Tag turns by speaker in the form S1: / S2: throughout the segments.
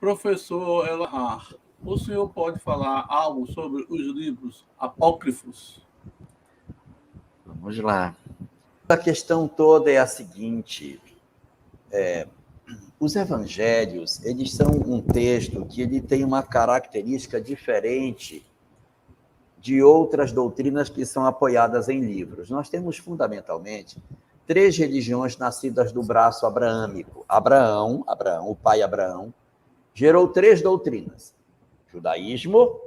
S1: Professor Elahar, o senhor pode falar algo sobre os livros apócrifos?
S2: Vamos lá. A questão toda é a seguinte: os evangelhos, eles são um texto que ele tem uma característica diferente de outras doutrinas que são apoiadas em livros. Nós temos, fundamentalmente, 3 religiões nascidas do braço abraâmico. Abraão, o pai Abraão, gerou 3 doutrinas: judaísmo,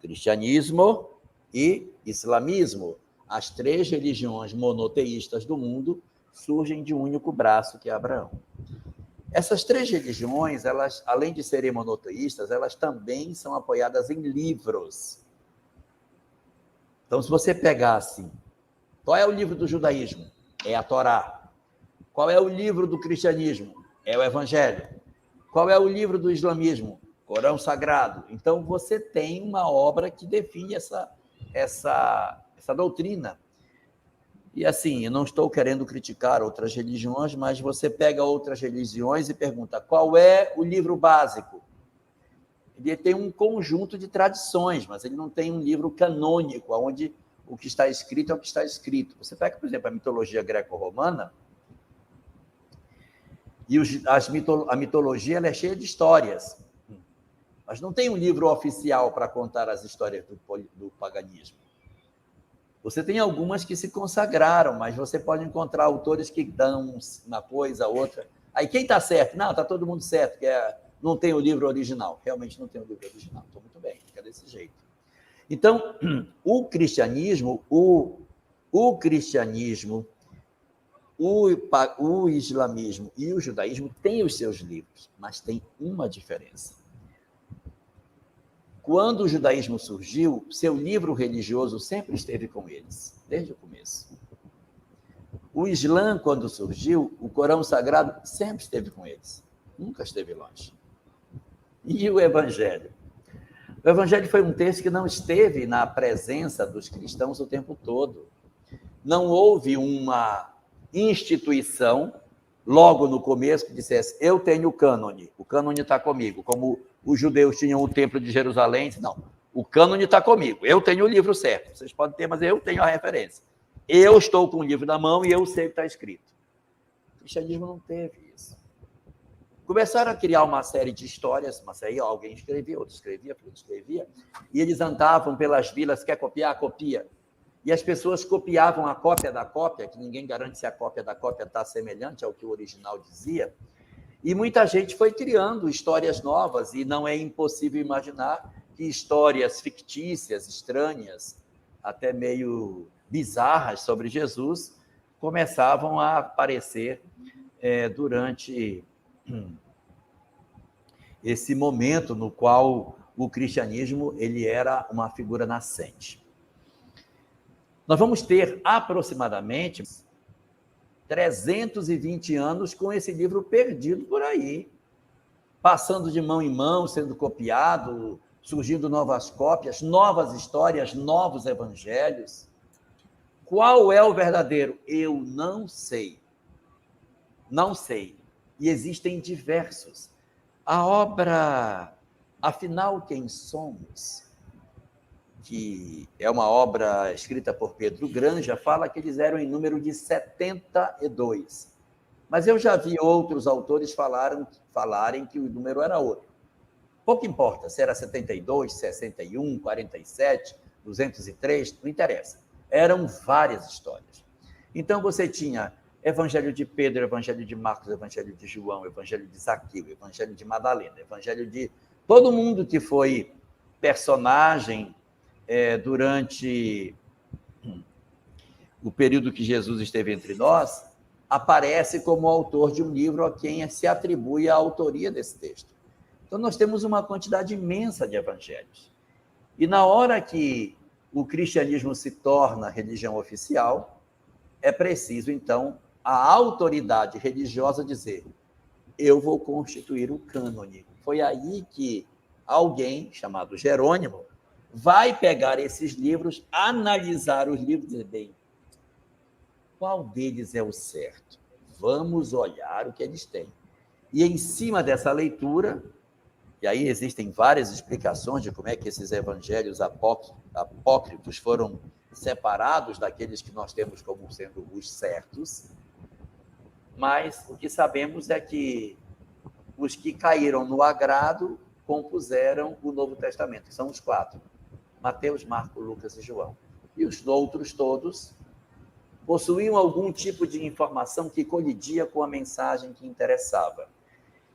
S2: cristianismo e islamismo. As 3 religiões monoteístas do mundo surgem de um único braço, que é Abraão. Essas 3 religiões, elas, além de serem monoteístas, elas também são apoiadas em livros. Então, se você pegar assim, qual é o livro do judaísmo? É a Torá. Qual é o livro do cristianismo? É o Evangelho. Qual é o livro do islamismo? Corão Sagrado. Então, você tem uma obra que define essa doutrina. E assim, eu não estou querendo criticar outras religiões, mas você pega outras religiões e pergunta qual é o livro básico. Ele tem um conjunto de tradições, mas ele não tem um livro canônico, onde o que está escrito é o que está escrito. Você pega, por exemplo, a mitologia greco-romana, e a mitologia ela é cheia de histórias, mas não tem um livro oficial para contar as histórias do paganismo. Você tem algumas que se consagraram, mas você pode encontrar autores que dão uma coisa, outra. Aí quem está certo? Não, está todo mundo certo, não tem o livro original. Realmente não tem o livro original. Então, muito bem, fica desse jeito. Então, o cristianismo, o islamismo e o judaísmo têm os seus livros, mas tem uma diferença. Quando o judaísmo surgiu, seu livro religioso sempre esteve com eles, desde o começo. O Islã, quando surgiu, o Corão Sagrado sempre esteve com eles, nunca esteve longe. E o Evangelho? O Evangelho foi um texto que não esteve na presença dos cristãos o tempo todo. Não houve uma instituição, logo no começo, que dissesse: eu tenho o cânone está comigo, como os judeus tinham o templo de Jerusalém. Não, o cânone está comigo, eu tenho o livro certo, vocês podem ter, mas eu tenho a referência. Eu estou com o livro na mão e eu sei o que está escrito. O cristianismo não teve isso. Começaram a criar uma série de histórias, mas aí alguém escrevia, outro escrevia, e eles andavam pelas vilas: quer copiar? Copia. E as pessoas copiavam a cópia da cópia, que ninguém garante se a cópia da cópia está semelhante ao que o original dizia, e muita gente foi criando histórias novas, e não é impossível imaginar que histórias fictícias, estranhas, até meio bizarras sobre Jesus, começavam a aparecer durante esse momento no qual o cristianismo ele era uma figura nascente. Nós vamos ter aproximadamente 320 anos com esse livro perdido por aí, passando de mão em mão, sendo copiado, surgindo novas cópias, novas histórias, novos evangelhos. Qual é o verdadeiro? Eu não sei. Não sei. E existem diversos. A obra Afinal, Quem Somos?, que é uma obra escrita por Pedro Granja, fala que eles eram em número de 72. Mas eu já vi outros autores falarem que o número era outro. Pouco importa se era 72, 61, 47, 203, não interessa. Eram várias histórias. Então, você tinha Evangelho de Pedro, Evangelho de Marcos, Evangelho de João, Evangelho de Zaqueu, Evangelho de Madalena, Evangelho de todo mundo que foi personagem durante o período que Jesus esteve entre nós, aparece como autor de um livro a quem se atribui a autoria desse texto. Então, nós temos uma quantidade imensa de evangelhos. E na hora que o cristianismo se torna religião oficial, é preciso, então, a autoridade religiosa dizer: eu vou constituir o cânone. Foi aí que alguém, chamado Jerônimo, vai pegar esses livros, analisar os livros e dizer: bem, qual deles é o certo? Vamos olhar o que eles têm. E, em cima dessa leitura, E aí existem várias explicações de como é que esses evangelhos apócrifos foram separados daqueles que nós temos como sendo os certos. Mas o que sabemos é que os que caíram no agrado compuseram o Novo Testamento, que são os 4. Mateus, Marcos, Lucas e João. E os outros todos possuíam algum tipo de informação que colidia com a mensagem que interessava.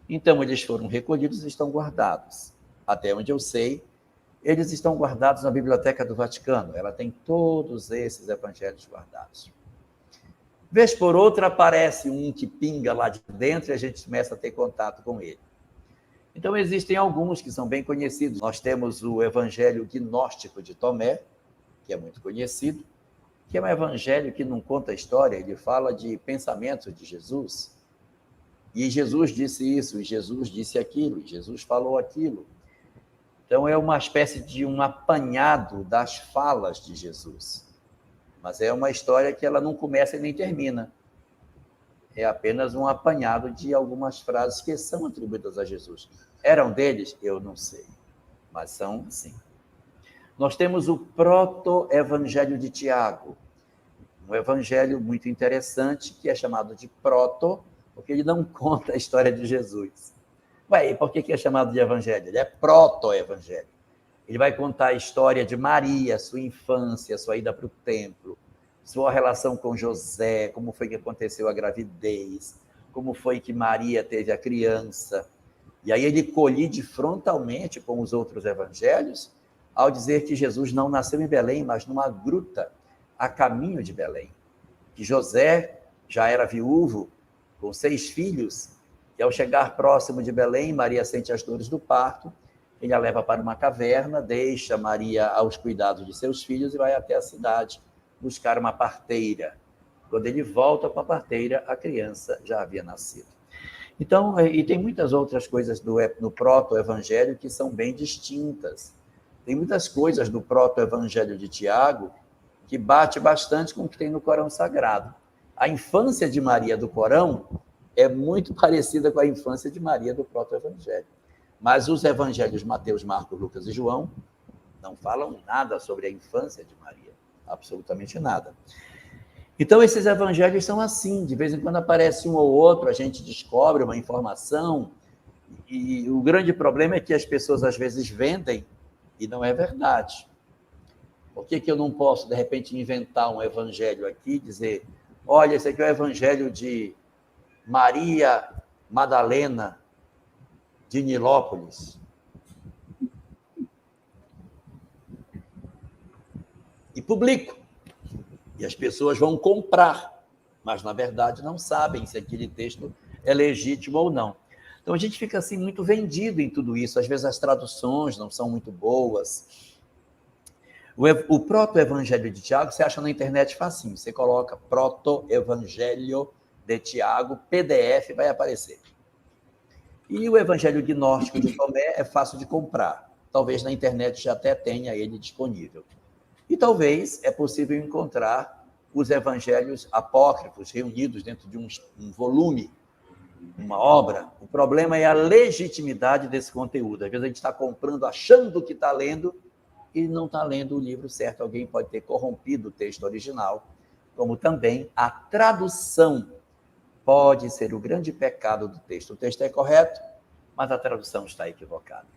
S2: Então, eles foram recolhidos e estão guardados. Até onde eu sei, eles estão guardados na Biblioteca do Vaticano. Ela tem todos esses evangelhos guardados. Vez por outra, aparece um que pinga lá de dentro e a gente começa a ter contato com ele. Então, existem alguns que são bem conhecidos. Nós temos o Evangelho Gnóstico de Tomé, que é muito conhecido, que é um evangelho que não conta a história, ele fala de pensamentos de Jesus. E Jesus disse isso, e Jesus disse aquilo, e Jesus falou aquilo. Então, é uma espécie de um apanhado das falas de Jesus. Mas é uma história que ela não começa e nem termina. É apenas um apanhado de algumas frases que são atribuídas a Jesus. Eram deles? Eu não sei. Mas são, sim. Nós temos o proto-evangelho de Tiago. Um evangelho muito interessante, que é chamado de proto, porque ele não conta a história de Jesus. Ué, e por que é chamado de evangelho? Ele é proto-evangelho. Ele vai contar a história de Maria, sua infância, sua ida para o templo, sua relação com José, como foi que aconteceu a gravidez, como foi que Maria teve a criança. E aí ele colide frontalmente com os outros evangelhos, ao dizer que Jesus não nasceu em Belém, mas numa gruta, a caminho de Belém. Que José já era viúvo, com 6 filhos, e ao chegar próximo de Belém, Maria sente as dores do parto, ele a leva para uma caverna, deixa Maria aos cuidados de seus filhos e vai até a cidade buscar uma parteira. Quando ele volta com a parteira, a criança já havia nascido. Então, e tem muitas outras coisas no proto-evangelho que são bem distintas. Tem muitas coisas do proto-evangelho de Tiago que bate bastante com o que tem no Corão Sagrado. A infância de Maria do Corão é muito parecida com a infância de Maria do proto-evangelho. Mas os evangelhos Mateus, Marcos, Lucas e João não falam nada sobre a infância de Maria. Absolutamente nada. Então, esses evangelhos são assim. De vez em quando aparece um ou outro, a gente descobre uma informação, e o grande problema é que as pessoas, às vezes, vendem e não é verdade. Por que eu não posso, de repente, inventar um evangelho aqui e dizer, olha, esse aqui é o evangelho de Maria Madalena de Nilópolis. E publico. E as pessoas vão comprar, mas, na verdade, não sabem se aquele texto é legítimo ou não. Então, a gente fica assim muito vendido em tudo isso. Às vezes, as traduções não são muito boas. O proto-evangelho de Tiago, você acha na internet facinho. Você coloca proto-evangelho de Tiago, PDF, vai aparecer. E o evangelho gnóstico de Tomé é fácil de comprar. Talvez na internet já até tenha ele disponível. E talvez é possível encontrar os evangelhos apócrifos reunidos dentro de um volume, uma obra. O problema é a legitimidade desse conteúdo. Às vezes a gente está comprando achando que está lendo e não está lendo o livro certo. Alguém pode ter corrompido o texto original, como também a tradução pode ser o grande pecado do texto. O texto é correto, mas a tradução está equivocada.